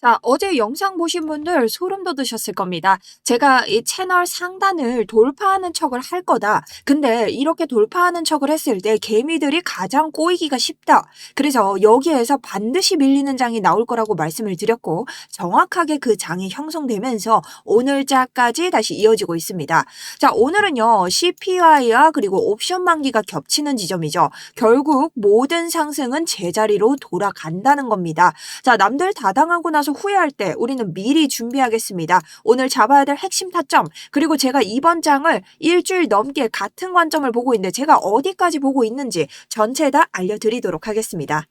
자, 어제 영상 보신 분들 소름 돋으셨을 겁니다. 제가 이 채널 상단을 돌파하는 척을 할 거다. 근데 이렇게 돌파하는 척을 했을 때 개미들이 가장 꼬이기가 쉽다. 그래서 여기에서 반드시 밀리는 장이 나올 거라고 말씀을 드렸고 정확하게 그 장이 형성되면서 오늘자까지 다시 이어지고 있습니다. 자, 오늘은요. CPY와 그리고 옵션 만기가 겹치는 지점이죠. 결국 모든 상승은 제자리로 돌아간다는 겁니다. 자, 남들 다 당하고 나서 후회할 때 우리는 미리 준비하겠습니다. 오늘 잡아야 될 핵심 타점, 그리고 제가 이번 장을 일주일 넘게 같은 관점을 보고 있는데 제가 어디까지 보고 있는지 전체 다 알려드리도록 하겠습니다.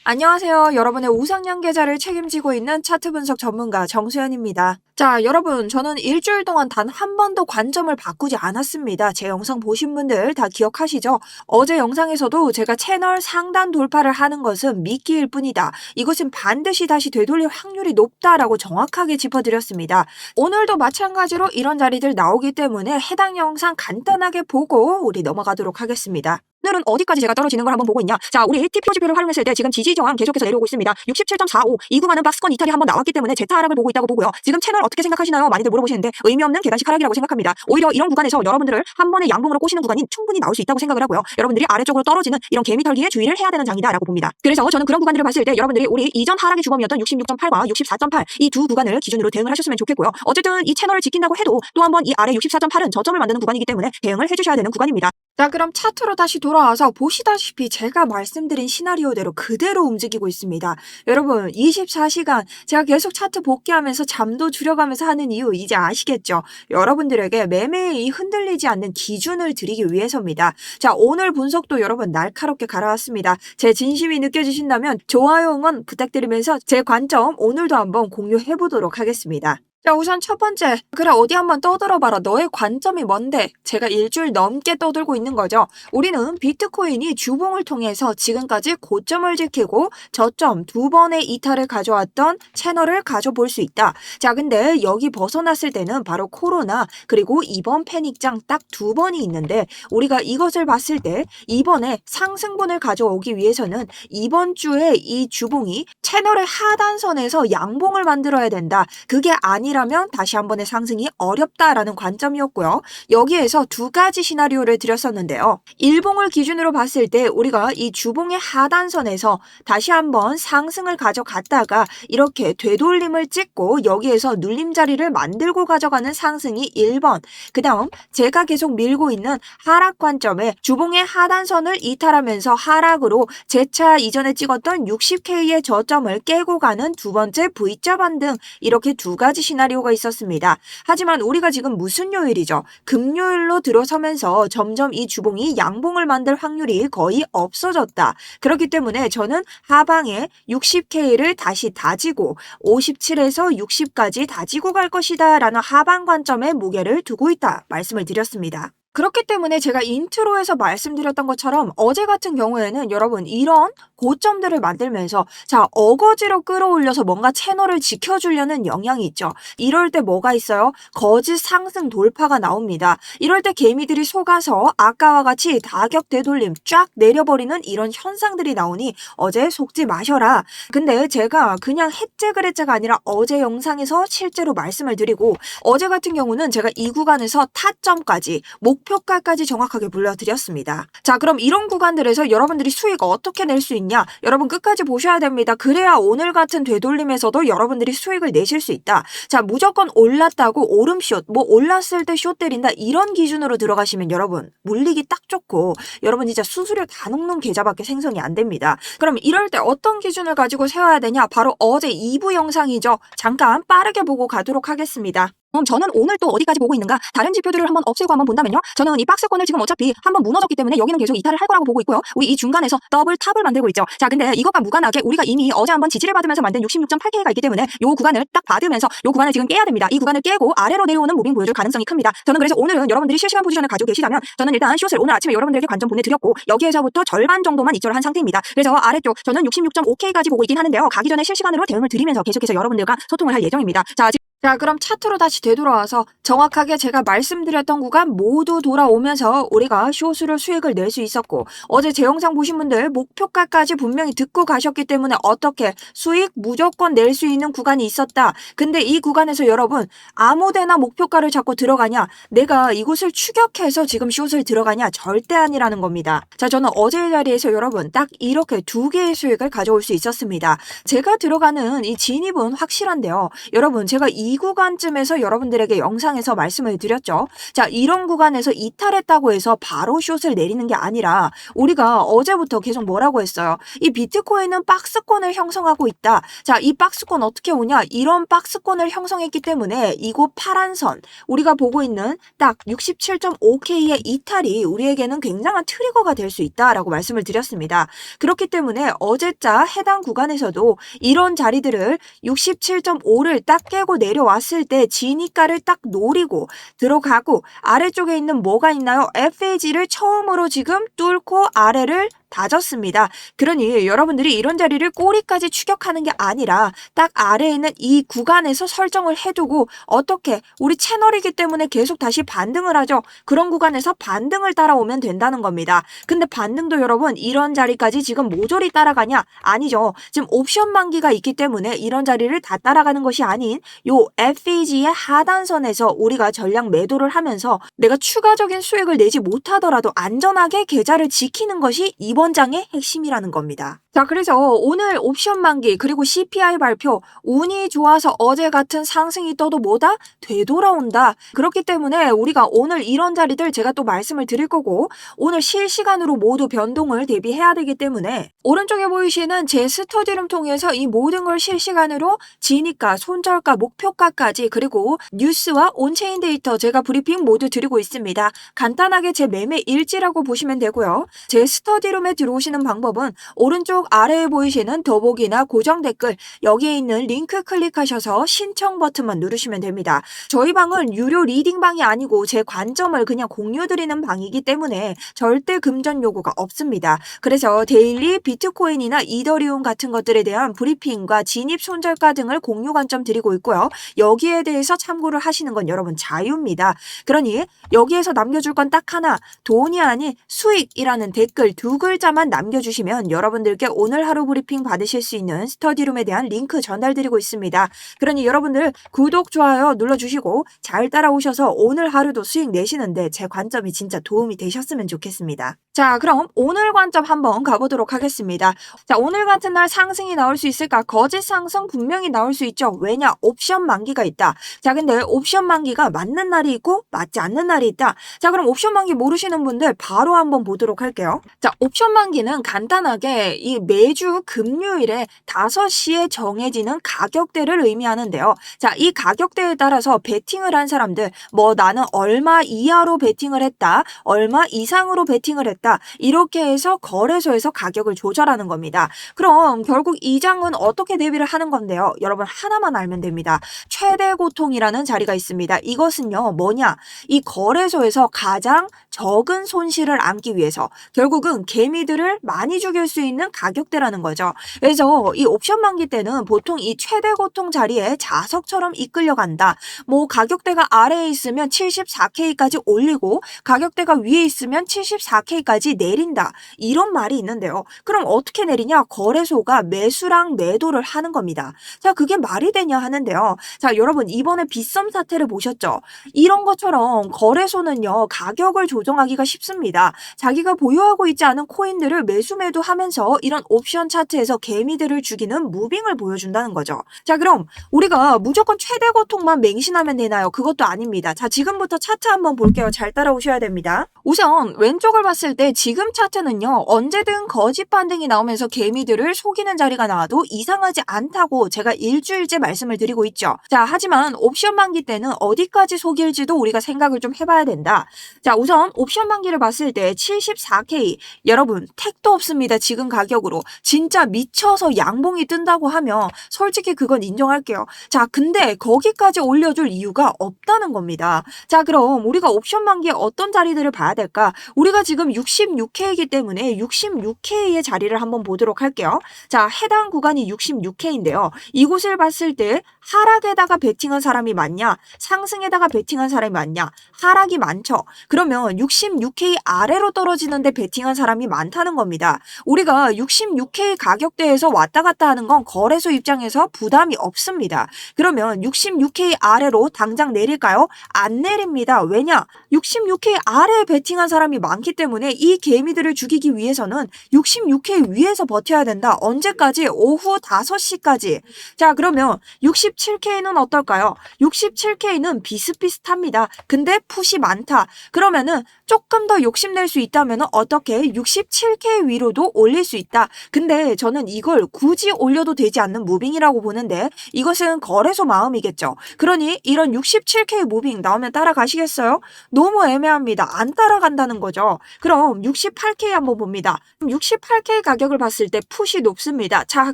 안녕하세요. 여러분의 우상향 계좌를 책임지고 있는 차트 분석 전문가 정수연입니다. 자, 여러분, 저는 일주일 동안 단 한 번도 관점을 바꾸지 않았습니다. 제 영상 보신 분들 다 기억하시죠? 어제 영상에서도 제가 채널 상단 돌파를 하는 것은 미끼일 뿐이다. 이것은 반드시 다시 되돌릴 확률이 높다라고 정확하게 짚어드렸습니다. 오늘도 마찬가지로 이런 자리들 나오기 때문에 해당 영상 간단하게 보고 우리 넘어가도록 하겠습니다. 오늘은 어디까지 제가 떨어지는 걸 한번 보고 있냐. 자, 우리 TPO지표를 활용했을 때 지금 지지 저항 계속해서 내려오고 있습니다. 67.45 이 구간은 박스권 이탈이 한번 나왔기 때문에 제타 하락을 보고 있다고 보고요. 지금 채널 어떻게 생각하시나요? 많이들 물어보시는데 의미 없는 계단식 하락이라고 생각합니다. 오히려 이런 구간에서 여러분들을 한 번에 양봉으로 꼬시는 구간이 충분히 나올 수 있다고 생각을 하고요. 여러분들이 아래쪽으로 떨어지는 이런 개미 털기에 주의를 해야 되는 장이다라고 봅니다. 그래서 저는 그런 구간들을 봤을 때 여러분들이 우리 이전 하락의 주범이었던 66.8과 64.8 이 두 구간을 기준으로 대응을 하셨으면 좋겠고요. 어쨌든 이 채널을 지킨다고 해도 또 한 번 이 아래 64.8은 저점을 만드는 구간이기 때문에 대응을 해주셔야 되는 구간입니다. 자, 그럼 차트로 다시 돌아와서 보시다시피 제가 말씀드린 시나리오대로 그대로 움직이고 있습니다. 여러분 24시간 제가 계속 차트 복귀하면서 잠도 줄여가면서 하는 이유 이제 아시겠죠? 여러분들에게 매매에 흔들리지 않는 기준을 드리기 위해서입니다. 자, 오늘 분석도 여러분 날카롭게 갈아왔습니다. 제 진심이 느껴지신다면 좋아요 응원 부탁드리면서 제 관점 오늘도 한번 공유해보도록 하겠습니다. 자, 우선 첫 번째, 그래 어디 한번 떠들어봐라. 너의 관점이 뭔데? 제가 일주일 넘게 떠들고 있는 거죠. 우리는 비트코인이 주봉을 통해서 지금까지 고점을 지키고 저점 두 번의 이탈을 가져왔던 채널을 가져볼 수 있다. 자, 근데 여기 벗어났을 때는 바로 코로나 그리고 이번 패닉장 딱 두 번이 있는데 우리가 이것을 봤을 때 이번에 상승분을 가져오기 위해서는 이번 주에 이 주봉이 채널의 하단선에서 양봉을 만들어야 된다. 그게 아니라면 다시 한 번의 상승이 어렵다라는 관점이었고요. 여기에서 두 가지 시나리오를 드렸었는데요. 일봉을 기준으로 봤을 때 우리가 이 주봉의 하단선에서 다시 한번 상승을 가져갔다가 이렇게 되돌림을 찍고 여기에서 눌림자리를 만들고 가져가는 상승이 1번. 그 다음 제가 계속 밀고 있는 하락 관점에 주봉의 하단선을 이탈하면서 하락으로 재차 이전에 찍었던 60K의 저점을 깨고 가는 두 번째 V자 반등, 이렇게 두 가지 시나리오가 있었습니다. 하지만 우리가 지금 무슨 요일이죠? 금요일로 들어서면서 점점 이 주봉이 양봉을 만들 확률이 거의 없어졌다. 그렇기 때문에 저는 하방에 60K를 다시 다지고 57에서 60까지 다지고 갈 것이다 라는 하방 관점에 무게를 두고 있다 말씀을 드렸습니다. 그렇기 때문에 제가 인트로에서 말씀드렸던 것처럼 어제 같은 경우에는 여러분 이런 고점들을 만들면서 자, 어거지로 끌어올려서 뭔가 채널을 지켜주려는 영향이 있죠. 이럴 때 뭐가 있어요? 거짓 상승 돌파가 나옵니다. 이럴 때 개미들이 속아서 아까와 같이 가격 되돌림 쫙 내려버리는 이런 현상들이 나오니 어제 속지 마셔라. 근데 제가 그냥 했제 그랬제가 아니라 어제 영상에서 실제로 말씀을 드리고 어제 같은 경우는 제가 이 구간에서 타점까지 목표가까지 정확하게 불러드렸습니다. 자, 그럼 이런 구간들에서 여러분들이 수익 어떻게 낼 수 있냐? 여러분 끝까지 보셔야 됩니다. 그래야 오늘 같은 되돌림에서도 여러분들이 수익을 내실 수 있다. 자, 무조건 올랐다고 오름숏, 뭐 올랐을 때 숏 때린다 이런 기준으로 들어가시면 여러분 물리기 딱 좋고 여러분 진짜 수수료 다 녹는 계좌밖에 생성이 안 됩니다. 그럼 이럴 때 어떤 기준을 가지고 세워야 되냐? 바로 어제 2부 영상이죠. 잠깐 빠르게 보고 가도록 하겠습니다. 저는 오늘 또 어디까지 보고 있는가? 다른 지표들을 한번 없애고 한번 본다면요. 저는 이 박스권을 지금 어차피 한번 무너졌기 때문에 여기는 계속 이탈을 할 거라고 보고 있고요. 우리 이 중간에서 더블 탑을 만들고 있죠. 자, 근데 이것과 무관하게 우리가 이미 어제 한번 지지를 받으면서 만든 66.8K가 있기 때문에 요 구간을 딱 받으면서 요 구간을 지금 깨야 됩니다. 이 구간을 깨고 아래로 내려오는 무빙 보여줄 가능성이 큽니다. 저는 그래서 오늘은 여러분들이 실시간 포지션을 가지고 계시다면 저는 일단 숏을 오늘 아침에 여러분들에게 관점 보내드렸고 여기에서부터 절반 정도만 입절을 한 상태입니다. 그래서 아래쪽 저는 66.5K까지 보고 있긴 하는데요. 가기 전에 실시간으로 대응을 드리면서 계속해서 여러분들과 소통을 할 예정입니다. 자, 자, 그럼 차트로 다시 되돌아와서 정확하게 제가 말씀드렸던 구간 모두 돌아오면서 우리가 쇼스로 수익을 낼 수 있었고, 어제 제 영상 보신 분들 목표가까지 분명히 듣고 가셨기 때문에 어떻게 수익 무조건 낼 수 있는 구간이 있었다. 근데 이 구간에서 여러분 아무데나 목표가를 잡고 들어가냐, 내가 이곳을 추격해서 지금 숏을 들어가냐, 절대 아니라는 겁니다. 자, 저는 어제의 자리에서 여러분 딱 이렇게 두 개의 수익을 가져올 수 있었습니다. 제가 들어가는 이 진입은 확실한데요. 여러분 제가 이 구간쯤에서 여러분들에게 영상에서 말씀을 드렸죠. 자, 이런 구간에서 이탈했다고 해서 바로 숏을 내리는 게 아니라 우리가 어제부터 계속 뭐라고 했어요. 이 비트코인은 박스권을 형성하고 있다. 자, 이 박스권 어떻게 오냐? 이런 박스권을 형성했기 때문에 이곳 파란 선, 우리가 보고 있는 딱 67.5K의 이탈이 우리에게는 굉장한 트리거가 될 수 있다라고 말씀을 드렸습니다. 그렇기 때문에 어제자 해당 구간에서도 이런 자리들을 67.5를 딱 깨고 내려왔을 때 진입가를 딱 노리고 들어가고, 아래쪽에 있는 뭐가 있나요? FAG를 처음으로 지금 뚫고 아래를 다졌습니다. 그러니 여러분들이 이런 자리를 꼬리까지 추격하는 게 아니라 딱 아래에 있는 이 구간에서 설정을 해두고, 어떻게 우리 채널이기 때문에 계속 다시 반등을 하죠. 그런 구간에서 반등을 따라오면 된다는 겁니다. 근데 반등도 여러분 이런 자리까지 지금 모조리 따라가냐? 아니죠. 지금 옵션 만기가 있기 때문에 이런 자리를 다 따라가는 것이 아닌 요 FAG의 하단선에서 우리가 전량 매도를 하면서 내가 추가적인 수익을 내지 못하더라도 안전하게 계좌를 지키는 것이 이번 장의 핵심이라는 겁니다. 자, 그래서 오늘 옵션 만기 그리고 CPI 발표, 운이 좋아서 어제 같은 상승이 떠도 뭐다? 되돌아온다. 그렇기 때문에 우리가 오늘 이런 자리들 제가 또 말씀을 드릴 거고, 오늘 실시간으로 모두 변동을 대비해야 되기 때문에 오른쪽에 보이시는 제 스터디룸 통해서 이 모든 걸 실시간으로 진입가, 손절가, 목표가까지 그리고 뉴스와 온체인 데이터 제가 브리핑 모두 드리고 있습니다. 간단하게 제 매매 일지라고 보시면 되고요. 제 스터디룸에 들어오시는 방법은 오른쪽 아래에 보이시는 더보기나 고정 댓글, 여기에 있는 링크 클릭하셔서 신청 버튼만 누르시면 됩니다. 저희 방은 유료 리딩방이 아니고 제 관점을 그냥 공유드리는 방이기 때문에 절대 금전 요구가 없습니다. 그래서 데일리 비트코인이나 이더리움 같은 것들에 대한 브리핑과 진입 손절가 등을 공유 관점 드리고 있고요. 여기에 대해서 참고를 하시는 건 여러분 자유입니다. 그러니 여기에서 남겨줄 건 딱 하나, 돈이 아닌 수익이라는 댓글 두 글자만 남겨주시면 여러분들께 오늘 하루 브리핑 받으실 수 있는 스터디룸에 대한 링크 전달드리고 있습니다. 그러니 여러분들 구독, 좋아요 눌러주시고 잘 따라오셔서 오늘 하루도 수익 내시는데 제 관점이 진짜 도움이 되셨으면 좋겠습니다. 자, 그럼 오늘 관점 한번 가보도록 하겠습니다. 자, 오늘 같은 날 상승이 나올 수 있을까? 거짓 상승 분명히 나올 수 있죠. 왜냐? 옵션 만기가 있다. 자, 근데 옵션 만기가 맞는 날이 있고 맞지 않는 날이 있다. 자, 그럼 옵션 만기 모르시는 분들 바로 한번 보도록 할게요. 자, 옵션 만기는 간단하게 이 매주 금요일에 5시에 정해지는 가격대를 의미하는데요. 자, 이 가격대에 따라서 베팅을 한 사람들, 뭐 나는 얼마 이하로 베팅을 했다, 얼마 이상으로 베팅을 했다, 이렇게 해서 거래소에서 가격을 조절하는 겁니다. 그럼 결국 이 장은 어떻게 대비를 하는 건데요. 여러분 하나만 알면 됩니다. 최대 고통이라는 자리가 있습니다. 이것은요 뭐냐, 이 거래소에서 가장 적은 손실을 안기 위해서 결국은 개미들을 많이 죽일 수 있는 가격대라는 거죠. 그래서 이 옵션 만기 때는 보통 이 최대 고통 자리에 자석처럼 이끌려간다. 뭐 가격대가 아래에 있으면 74K까지 올리고 가격대가 위에 있으면 74K까지 내린다. 이런 말이 있는데요. 그럼 어떻게 내리냐? 거래소가 매수랑 매도를 하는 겁니다. 자, 그게 말이 되냐 하는데요. 자, 여러분 이번에 빗썸 사태를 보셨죠? 이런 것처럼 거래소는요 가격을 조정하기가 쉽습니다. 자기가 보유하고 있지 않은 코인들을 매수 매도하면서 이런 옵션 차트에서 개미들을 죽이는 무빙을 보여준다는 거죠. 자, 그럼 우리가 무조건 최대 고통만 맹신하면 되나요? 그것도 아닙니다. 자, 지금부터 차트 한번 볼게요. 잘 따라오셔야 됩니다. 우선 왼쪽을 봤을 때 지금 차트는요 언제든 거짓 반등이 나오면서 개미들을 속이는 자리가 나와도 이상하지 않다고 제가 일주일째 말씀을 드리고 있죠. 자, 하지만 옵션 만기 때는 어디까지 속일지도 우리가 생각을 좀 해봐야 된다. 자, 우선 그럼 옵션 만기를 봤을 때 74K. 여러분 택도 없습니다. 지금 가격으로. 진짜 미쳐서 양봉이 뜬다고 하면 솔직히 그건 인정할게요. 자, 근데 거기까지 올려줄 이유가 없다는 겁니다. 자, 그럼 우리가 옵션 만기에 어떤 자리들을 봐야 될까? 우리가 지금 66K이기 때문에 66K의 자리를 한번 보도록 할게요. 자, 해당 구간이 66K인데요. 이곳을 봤을 때 하락에다가 베팅한 사람이 많냐? 상승에다가 베팅한 사람이 많냐? 하락이 많죠. 그러면 66K 아래로 떨어지는데 베팅한 사람이 많다는 겁니다. 우리가 66K 가격대에서 왔다 갔다 하는 건 거래소 입장에서 부담이 없습니다. 그러면 66K 아래로 당장 내릴까요? 안 내립니다. 왜냐? 66K 아래에 베팅한 사람이 많기 때문에 이 개미들을 죽이기 위해서는 66K 위에서 버텨야 된다. 언제까지? 오후 5시까지. 자, 그러면 67K는 어떨까요? 67K는 비슷비슷합니다. 근데 풋이 많다. 그러면은 조금 더 욕심낼 수 있다면 어떻게 67K 위로도 올릴 수 있다. 근데 저는 이걸 굳이 올려도 되지 않는 무빙이라고 보는데 이것은 거래소 마음이겠죠. 그러니 이런 67K 무빙 나오면 따라가시겠어요? 너무 애매합니다. 안 따라간다는 거죠. 그럼 68K 한번 봅니다. 68K 가격을 봤을 때 풋이 높습니다. 자,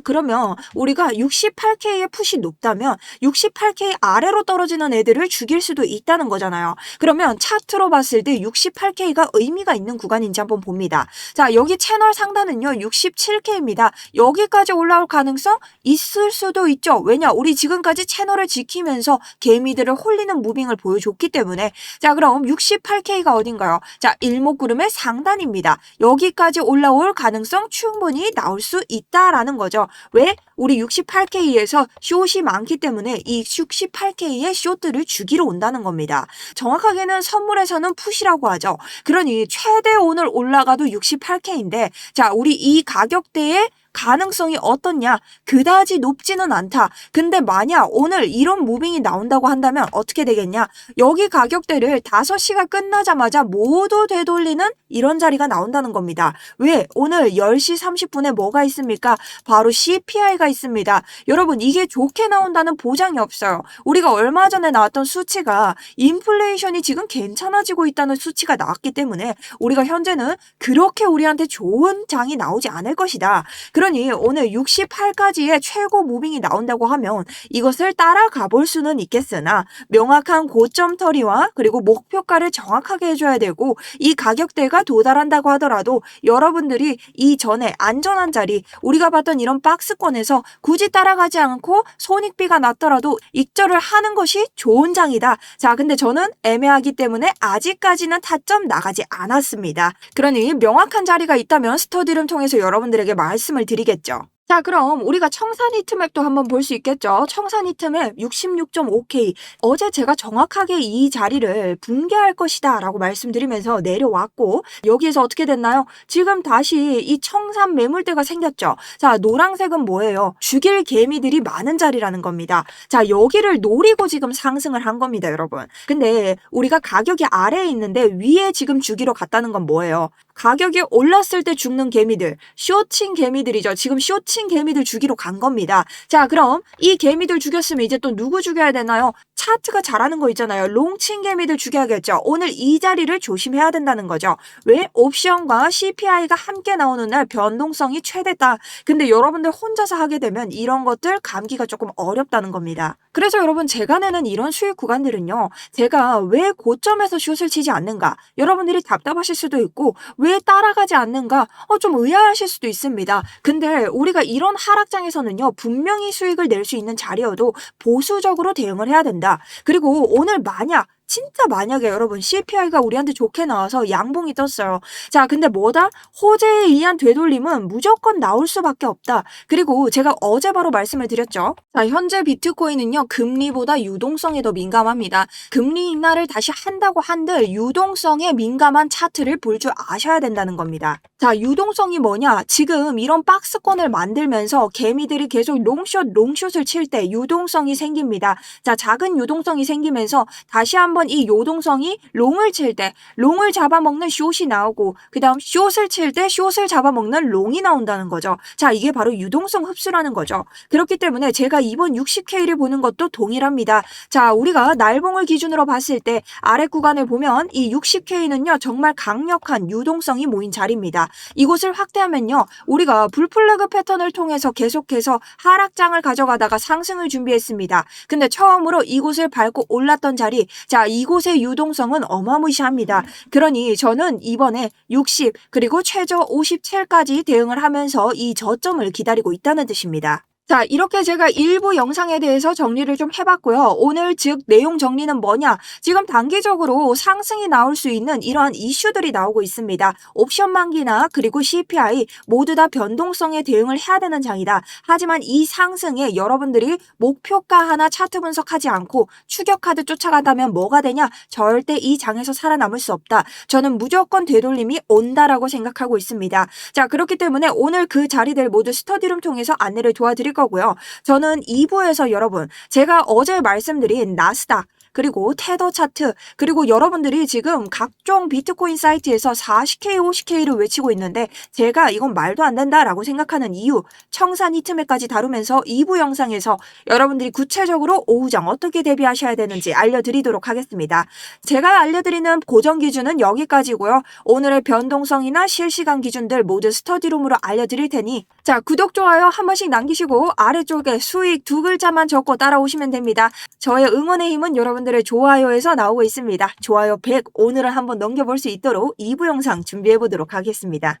그러면 우리가 68K의 풋이 높다면 68K 아래로 떨어지는 애들을 죽일 수도 있다는 거잖아요. 그러면 차트로 봤을 때 68K가 의미가 있는 구간인지 한번 봅니다. 자, 여기 채널 상단은요 67K입니다. 여기까지 올라올 가능성 있을 수도 있죠. 왜냐? 우리 지금까지 채널을 지키면서 개미들을 홀리는 무빙을 보여줬기 때문에. 자, 그럼 68K가 어딘가요? 자, 일목구름의 상단입니다. 여기까지 올라올 가능성 충분히 나올 수 있다라는 거죠. 왜? 우리 68K에서 숏이 많기 때문에 이 68K의 숏들을 죽이러 온다는 겁니다. 정확하게는 선물에서는 풋이라고 하죠. 그러니 최대 오늘 올라가도 68K인데 자, 우리 이 가격대에 가능성이 어떻냐? 그다지 높지는 않다. 근데 만약 오늘 이런 무빙이 나온다고 한다면 어떻게 되겠냐? 여기 가격대를 5시가 끝나자마자 모두 되돌리는 이런 자리가 나온다는 겁니다. 왜? 오늘 10시 30분에 뭐가 있습니까? 바로 CPI가 있습니다. 여러분, 이게 좋게 나온다는 보장이 없어요. 우리가 얼마 전에 나왔던 수치가 인플레이션이 지금 괜찮아지고 있다는 수치가 나왔기 때문에 우리가 현재는 그렇게 우리한테 좋은 장이 나오지 않을 것이다. 그러니 오늘 68까지의 최고 무빙이 나온다고 하면 이것을 따라가 볼 수는 있겠으나 명확한 고점 터리와 그리고 목표가를 정확하게 해줘야 되고 이 가격대가 도달한다고 하더라도 여러분들이 이전에 안전한 자리 우리가 봤던 이런 박스권에서 굳이 따라가지 않고 손익비가 났더라도 익절을 하는 것이 좋은 장이다. 자, 근데 저는 애매하기 때문에 아직까지는 타점 나가지 않았습니다. 그러니 명확한 자리가 있다면 스터디룸 통해서 여러분들에게 말씀을 드리겠죠. 자, 그럼 우리가 청산 히트맵도 한번 볼 수 있겠죠. 청산 히트맵 66.5K. 어제 제가 정확하게 이 자리를 붕괴할 것이다 라고 말씀드리면서 내려왔고 여기에서 어떻게 됐나요? 지금 다시 이 청산 매물대가 생겼죠. 자, 노란색은 뭐예요? 죽일 개미들이 많은 자리라는 겁니다. 자, 여기를 노리고 지금 상승을 한 겁니다, 여러분. 근데 우리가 가격이 아래에 있는데 위에 지금 죽이러 갔다는 건 뭐예요? 가격이 올랐을 때 죽는 개미들, 숏친 개미들이죠. 지금 숏친 개미들 죽이러 간 겁니다. 자, 그럼 이 개미들 죽였으면 이제 또 누구 죽여야 되나요? 차트가 잘하는 거 있잖아요. 롱친 개미들 죽여야겠죠. 오늘 이 자리를 조심해야 된다는 거죠. 왜? 옵션과 CPI가 함께 나오는 날 변동성이 최대다. 근데 여러분들 혼자서 하게 되면 이런 것들 감기가 조금 어렵다는 겁니다. 그래서 여러분 제가 내는 이런 수익 구간들은요. 제가 왜 고점에서 숏을 치지 않는가? 여러분들이 답답하실 수도 있고 왜 따라가지 않는가? 좀 의아하실 수도 있습니다. 근데 우리가 이런 하락장에서는요. 분명히 수익을 낼 수 있는 자리여도 보수적으로 대응을 해야 된다. 그리고 오늘 진짜 만약에 여러분 CPI가 우리한테 좋게 나와서 양봉이 떴어요. 자, 근데 뭐다? 호재에 의한 되돌림은 무조건 나올 수밖에 없다. 그리고 제가 어제 바로 말씀을 드렸죠. 자, 현재 비트코인은요. 금리보다 유동성에 더 민감합니다. 금리 인하를 다시 한다고 한들 유동성에 민감한 차트를 볼 줄 아셔야 된다는 겁니다. 자, 유동성이 뭐냐? 지금 이런 박스권을 만들면서 개미들이 계속 롱숏을 칠 때 유동성이 생깁니다. 자, 작은 유동성이 생기면서 다시 한번 한번 이 요동성이 롱을 칠 때 롱을 잡아먹는 숏이 나오고 그 다음 숏을 칠 때 숏을 잡아먹는 롱이 나온다는 거죠. 자, 이게 바로 유동성 흡수라는 거죠. 그렇기 때문에 제가 이번 60K를 보는 것도 동일합니다. 자, 우리가 날봉을 기준으로 봤을 때 아래 구간을 보면 이 60K는요 정말 강력한 유동성이 모인 자리입니다. 이곳을 확대하면요 우리가 불플래그 패턴을 통해서 계속해서 하락장을 가져가다가 상승을 준비했습니다. 근데 처음으로 이곳을 밟고 올랐던 자리, 자, 이곳의 유동성은 어마무시합니다. 그러니 저는 이번에 60 그리고 최저 57까지 대응을 하면서 이 저점을 기다리고 있다는 뜻입니다. 자, 이렇게 제가 일부 영상에 대해서 정리를 좀 해봤고요. 오늘 즉 내용 정리는 뭐냐? 지금 단기적으로 상승이 나올 수 있는 이러한 이슈들이 나오고 있습니다. 옵션 만기나 그리고 CPI 모두 다 변동성에 대응을 해야 되는 장이다. 하지만 이 상승에 여러분들이 목표가 하나 차트 분석하지 않고 추격카드 쫓아간다면 뭐가 되냐? 절대 이 장에서 살아남을 수 없다. 저는 무조건 되돌림이 온다라고 생각하고 있습니다. 자, 그렇기 때문에 오늘 그 자리들 모두 스터디룸 통해서 안내를 도와드릴 거고요. 저는 2부에서 여러분 제가 어제 말씀드린 나스닥 그리고 테더 차트 그리고 여러분들이 지금 각종 비트코인 사이트에서 40K, 50K를 외치고 있는데 제가 이건 말도 안 된다라고 생각하는 이유 청산 히트맵까지 다루면서 2부 영상에서 여러분들이 구체적으로 오후장 어떻게 대비하셔야 되는지 알려드리도록 하겠습니다. 제가 알려드리는 고정 기준은 여기까지고요. 오늘의 변동성이나 실시간 기준들 모두 스터디룸으로 알려드릴 테니 자, 구독, 좋아요 한 번씩 남기시고 아래쪽에 수익 두 글자만 적고 따라오시면 됩니다. 저의 응원의 힘은 여러분들의 좋아요에서 나오고 있습니다. 좋아요 100 오늘은 한번 넘겨볼 수 있도록 2부 영상 준비해 보도록 하겠습니다.